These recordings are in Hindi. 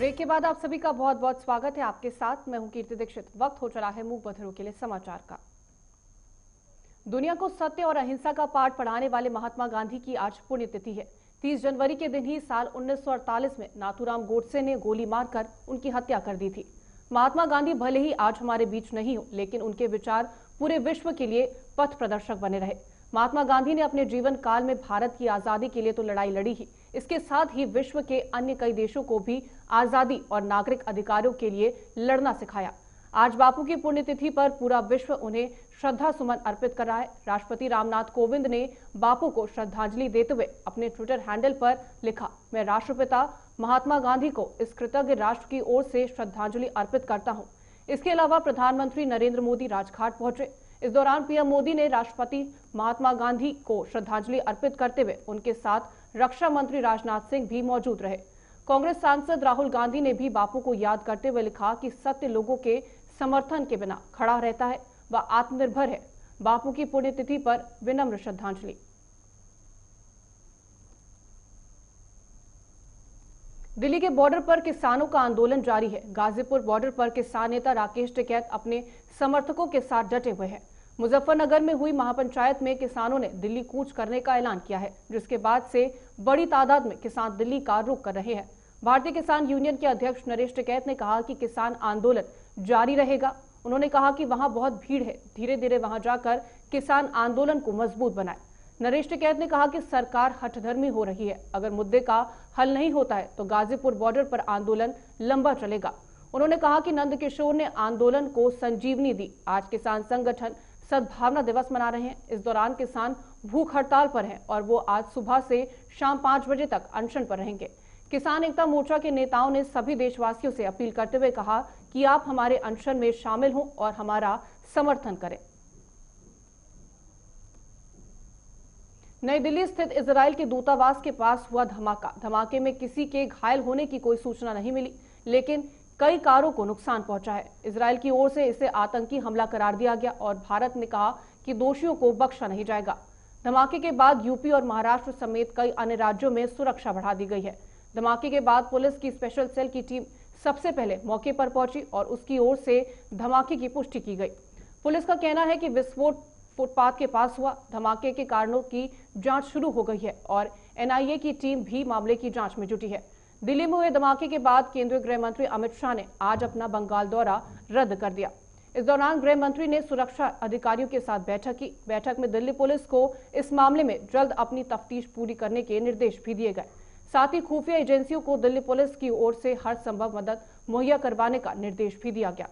ब्रेक के बाद आप सभी का बहुत बहुत स्वागत है। आपके साथ मैं हूं कीर्ति दीक्षित। वक्त हो चला है मूक बधिरों के लिए समाचार का। दुनिया को सत्य और अहिंसा का पाठ पढ़ाने वाले महात्मा गांधी की आज पुण्यतिथि है। 30 जनवरी के दिन ही साल 1948 में नाथूराम गोडसे ने गोली मारकर उनकी हत्या कर दी थी। महात्मा गांधी भले ही आज हमारे बीच नहीं हो, लेकिन उनके विचार पूरे विश्व के लिए पथ प्रदर्शक बने रहे। महात्मा गांधी ने अपने जीवन काल में भारत की आजादी के लिए तो लड़ाई लड़ी ही, इसके साथ ही विश्व के अन्य कई देशों को भी आजादी और नागरिक अधिकारों के लिए लड़ना सिखाया। आज बापू की पुण्यतिथि पर पूरा विश्व उन्हें श्रद्धा सुमन अर्पित कर रहा है। राष्ट्रपति रामनाथ कोविंद ने बापू को श्रद्धांजलि देते हुए अपने ट्विटर हैंडल पर लिखा, मैं राष्ट्रपिता महात्मा गांधी को इस कृतज्ञ राष्ट्र की ओर से श्रद्धांजलि अर्पित करता हूं। इसके अलावा प्रधानमंत्री नरेंद्र मोदी राजघाट पहुंचे। इस दौरान पीएम मोदी ने राष्ट्रपति महात्मा गांधी को श्रद्धांजलि अर्पित करते हुए उनके साथ रक्षा मंत्री राजनाथ सिंह भी मौजूद रहे। कांग्रेस सांसद राहुल गांधी ने भी बापू को याद करते हुए लिखा कि सत्य लोगों के समर्थन के बिना खड़ा रहता है, वह आत्मनिर्भर है। बापू की पुण्यतिथि पर विनम्र श्रद्धांजलि। दिल्ली के बॉर्डर पर किसानों का आंदोलन जारी है। गाजीपुर बॉर्डर पर किसान नेता राकेश टिकैत अपने समर्थकों के साथ डटे हुए हैं। मुजफ्फरनगर में हुई महापंचायत में किसानों ने दिल्ली कूच करने का ऐलान किया है, जिसके बाद से बड़ी तादाद में किसान दिल्ली का रुख कर रहे हैं। भारतीय किसान यूनियन के अध्यक्ष नरेश टिकैत ने कहा कि किसान आंदोलन जारी रहेगा। उन्होंने कहा कि वहां बहुत भीड़ है, धीरे धीरे वहां जाकर किसान आंदोलन को मजबूत बनाए। नरेश टिकैत ने कहा कि सरकार हठधर्मी हो रही है, अगर मुद्दे का हल नहीं होता है तो गाजीपुर बॉर्डर पर आंदोलन लंबा चलेगा। उन्होंने कहा कि नंदकिशोर ने आंदोलन को संजीवनी दी। आज किसान संगठन सद्भावना दिवस मना रहे हैं। इस दौरान किसान भूख हड़ताल पर हैं और वो आज सुबह से शाम 5 बजे तक अनशन पर रहेंगे। किसान एकता मोर्चा के नेताओं ने सभी देशवासियों से अपील करते हुए कहा कि आप हमारे अनशन में शामिल हों और हमारा समर्थन करें। नई दिल्ली स्थित इजराइल के दूतावास के पास हुआ धमाके में किसी के घायल होने की कोई सूचना नहीं मिली, लेकिन कई कारों को नुकसान पहुंचा है। इजराइल की ओर से इसे आतंकी हमला करार दिया गया और भारत ने कहा कि दोषियों को बख्शा नहीं जाएगा। धमाके के बाद यूपी और महाराष्ट्र समेत कई अन्य राज्यों में सुरक्षा बढ़ा दी गई है। धमाके के बाद पुलिस की स्पेशल सेल की टीम सबसे पहले मौके पर पहुंची और उसकी ओर से धमाके की पुष्टि की गई। पुलिस का कहना है कि विस्फोट फुटपाथ के पास हुआ। धमाके के कारणों की जांच शुरू हो गई है और एनआईए की टीम भी मामले की जांच में जुटी है। दिल्ली में हुए धमाके के बाद केंद्रीय गृह मंत्री अमित शाह ने आज अपना बंगाल दौरा रद्द कर दिया। इस दौरान गृह मंत्री ने सुरक्षा अधिकारियों के साथ बैठक की। बैठक में दिल्ली पुलिस को इस मामले में जल्द अपनी तफ्तीश पूरी करने के निर्देश भी दिए गए। साथ ही खुफिया एजेंसियों को दिल्ली पुलिस की ओर से हर संभव मदद मुहैया करवाने का निर्देश भी दिया गया।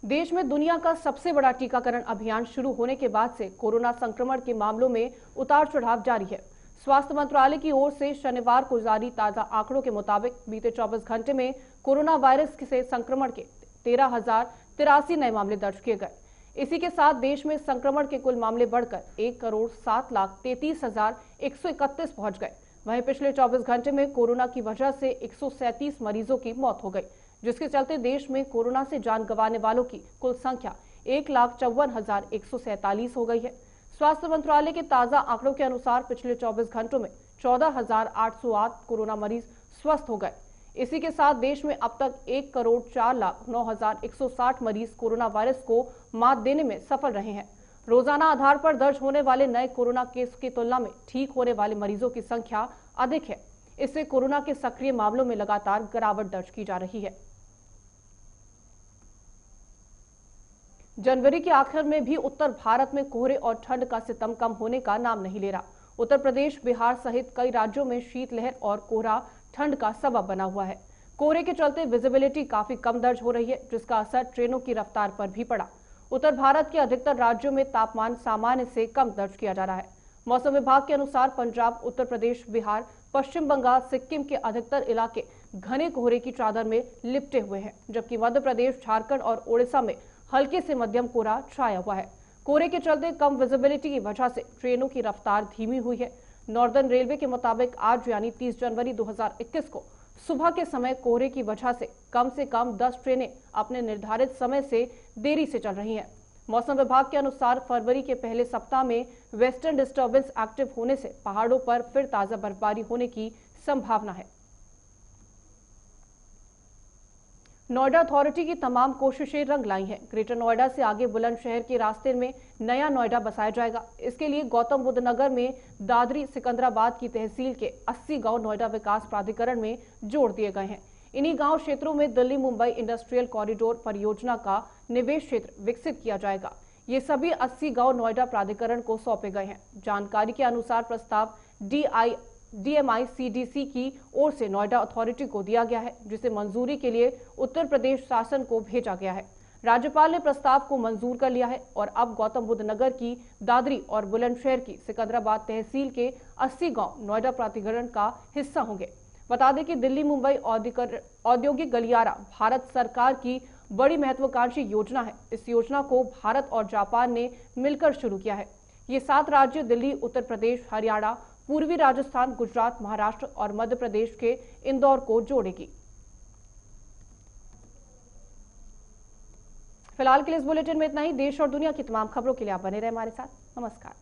देश में दुनिया का सबसे बड़ा टीकाकरण अभियान शुरू होने के बाद से कोरोना संक्रमण के मामलों में उतार चढ़ाव जारी है। स्वास्थ्य मंत्रालय की ओर से शनिवार को जारी ताजा आंकड़ों के मुताबिक बीते 24 घंटे में कोरोना वायरस से संक्रमण के 13,083 नए मामले दर्ज किए गए। इसी के साथ देश में संक्रमण के कुल मामले बढ़कर 1,07,33,131 पहुंच गए। वहीं पिछले 24 घंटे में कोरोना की वजह से 137 मरीजों की मौत हो गई, जिसके चलते देश में कोरोना से जान गंवाने वालों की कुल संख्या 1,54,147 हो गई है। स्वास्थ्य मंत्रालय के ताजा आंकड़ों के अनुसार पिछले 24 घंटों में 14,808 कोरोना मरीज स्वस्थ हो गए। इसी के साथ देश में अब तक 1,04,09,160 मरीज कोरोना वायरस को मात देने में सफल रहे हैं। रोजाना आधार पर दर्ज होने वाले नए कोरोना केस की तुलना में ठीक होने वाले मरीजों की संख्या अधिक है। इससे कोरोना के सक्रिय मामलों में लगातार गिरावट दर्ज की जा रही है। जनवरी के आखिर में भी उत्तर भारत में कोहरे और ठंड का सितम कम होने का नाम नहीं ले रहा। उत्तर प्रदेश, बिहार सहित कई राज्यों में शीतलहर और कोहरा ठंड का सबब बना हुआ है। कोहरे के चलते विजिबिलिटी काफी कम दर्ज हो रही है, जिसका असर ट्रेनों की रफ्तार पर भी पड़ा। उत्तर भारत के अधिकतर राज्यों में तापमान सामान्य से कम दर्ज किया जा रहा है। मौसम विभाग के अनुसार पंजाब, उत्तर प्रदेश, बिहार, पश्चिम बंगाल, सिक्किम के अधिकतर इलाके घने कोहरे की चादर में लिपटे हुए हैं, जबकि मध्य प्रदेश, झारखंड और ओडिशा में हल्के से मध्यम कोहरा छाया हुआ है। कोहरे के चलते कम विजिबिलिटी की वजह से ट्रेनों की रफ्तार धीमी हुई है। नॉर्दर्न रेलवे के मुताबिक आज यानी 30 जनवरी 2021 को सुबह के समय कोहरे की वजह से कम 10 ट्रेनें अपने निर्धारित समय से देरी से चल रही हैं। मौसम विभाग के अनुसार फरवरी के पहले सप्ताह में वेस्टर्न डिस्टर्बेंस एक्टिव होने से पहाड़ों पर फिर ताजा बर्फबारी होने की संभावना है। नोएडा अथॉरिटी की तमाम कोशिशें रंग लाई हैं। ग्रेटर नोएडा से आगे बुलंदशहर के रास्ते में नया नोएडा बसाया जाएगा। इसके लिए गौतम बुद्ध नगर में दादरी सिकंदराबाद की तहसील के 80 गांव नोएडा विकास प्राधिकरण में जोड़ दिए गए हैं। इन्हीं गांव क्षेत्रों में दिल्ली मुंबई इंडस्ट्रियल कॉरिडोर परियोजना का निवेश क्षेत्र विकसित किया जाएगा। ये सभी 80 गांव नोएडा प्राधिकरण को सौंपे गए हैं। जानकारी के अनुसार प्रस्ताव DMICDC की ओर से नोएडा अथॉरिटी को दिया गया है, जिसे मंजूरी के लिए उत्तर प्रदेश शासन को भेजा गया है। राज्यपाल ने प्रस्ताव को मंजूर कर लिया है और अब गौतम बुद्ध नगर की दादरी और बुलंदशहर की सिकंदराबाद तहसील के 80 गांव नोएडा प्राधिकरण का हिस्सा होंगे। बता दें कि दिल्ली मुंबई औद्योगिक गलियारा भारत सरकार की बड़ी महत्वाकांक्षी योजना है। इस योजना को भारत और जापान ने मिलकर शुरू किया है। ये 7 राज्य दिल्ली, उत्तर प्रदेश, हरियाणा, पूर्वी राजस्थान, गुजरात, महाराष्ट्र और मध्य प्रदेश के इंदौर को जोड़ेगी। फिलहाल के लिए इस बुलेटिन में इतना ही। देश और दुनिया की तमाम खबरों के लिए आप बने रहे हमारे साथ। नमस्कार।